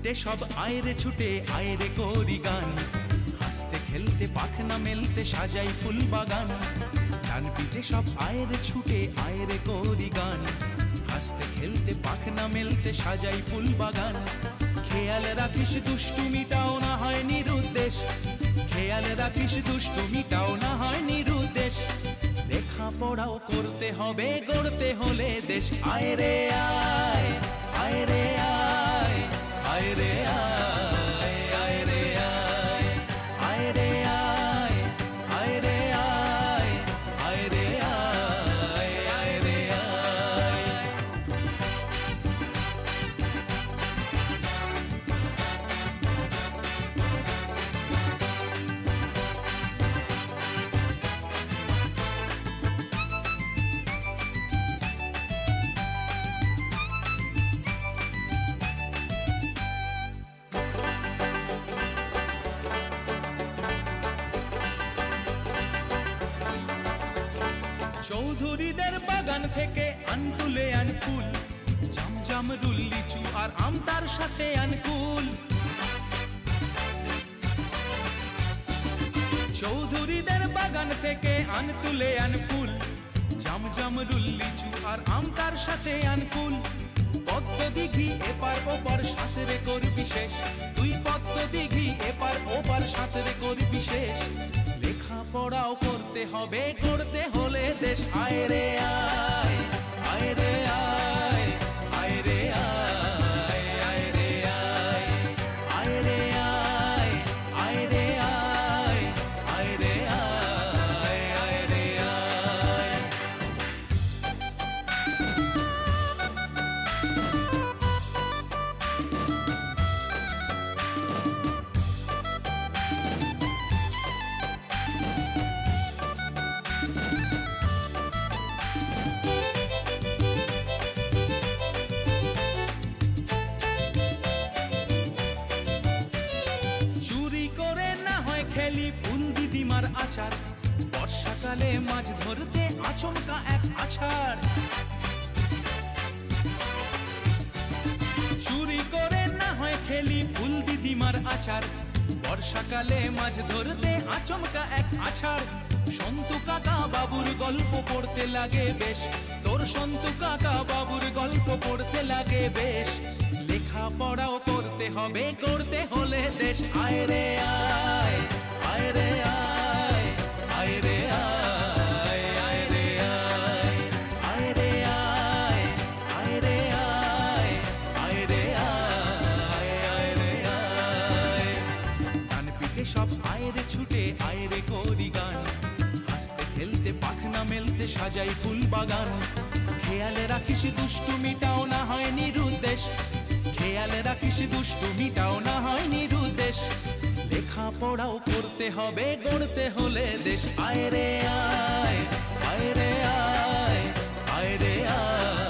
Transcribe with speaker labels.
Speaker 1: পিঠে সব আয়রে ছুটে আয়রে করি গান, হাসতে খেলতে পাখনা মেলতে সাজাই ফুল বাগান। ডান পিঠে সব আয়রে ছুটে আয়রে করি গান, হাসতে খেলতে পাখনা মেলতে সাজাই ফুল বাগান। খেয়াল রাখিস দুষ্টুমিটাও না হয় নিরুদ্দেশ, খেয়াল রাখিস দুষ্টুমিটাও না হয় নিরুদ্দেশ। লেখাপড়াও করতে হবে গড়তে হলে দেশ। আয়রে আয়, আয়রে আয়, আয়রে আয়, আয়রে আয়, আয়রে আয়, আয়রে আয়, আয়রে আয়, আয়রে আয়। চৌধুরীদের বাগান থেকে আনতুলে আনকুল, জামজাম রুল লিচু আর আম তার সাথে আনকুল। চৌধুরীদের বাগান থেকে আনতুলে আনকুল, জামজাম রুল লিচু আর আম তার সাথে আনকুল। পদ্ম দিঘি এপার ওপার সাঁতরে করবি শেষ, তুই পদ্ম দিঘি এপার ওপার সাঁতরে করবি শেষ। লেখাপড়াও করতে হবে করতে হলে দেশ। আয়রে আয়, আয়রে আয়, আয়রে আয়, আয়রে আয়, আয়রে আয়, আয়রে আয়, আয়রে আয়, আয়রে আয়। খেলি ফুল দিদিমার আচার, বর্ষাকালে মাছ ধরতে আচমকা এক আছাড়। চুরি করে না হয় খেলি ফুল দিদিমার আচার, বর্ষাকালে মাছ ধরতে আচমকা এক আছাড়। সন্তু কাকা বাবুর গল্প পড়তে লাগে বেশ, তোর সন্তু কাকা বাবুর গল্প পড়তে লাগে বেশ। লেখাপড়াও করতে হবে করতে হলে দেশ। আয়রে আয়, আয়রে আয়, আয়রে আয়, আয়রে আয়, আয়রে আয়, আয়রে আয়, আয়রে আয়, আয়রে আয়। ডান পিঠে সব আয়রে ছুটে আয়রে করি গান, হাসতে খেলতে পাখনা মেলতে সাজাই ফুল বাগান। খেয়াল রাখিস দুষ্টুমিটাও না হয় নিরুদ্দেশ, খেয়াল রাখিস দুষ্টুমিটাও না হয় নিরুদ্দেশ। লেখাপড়াও করতে হবে গড়তে হলে দেশ। আয়রে আয়, আয়রে আয়, আয়রে আয়।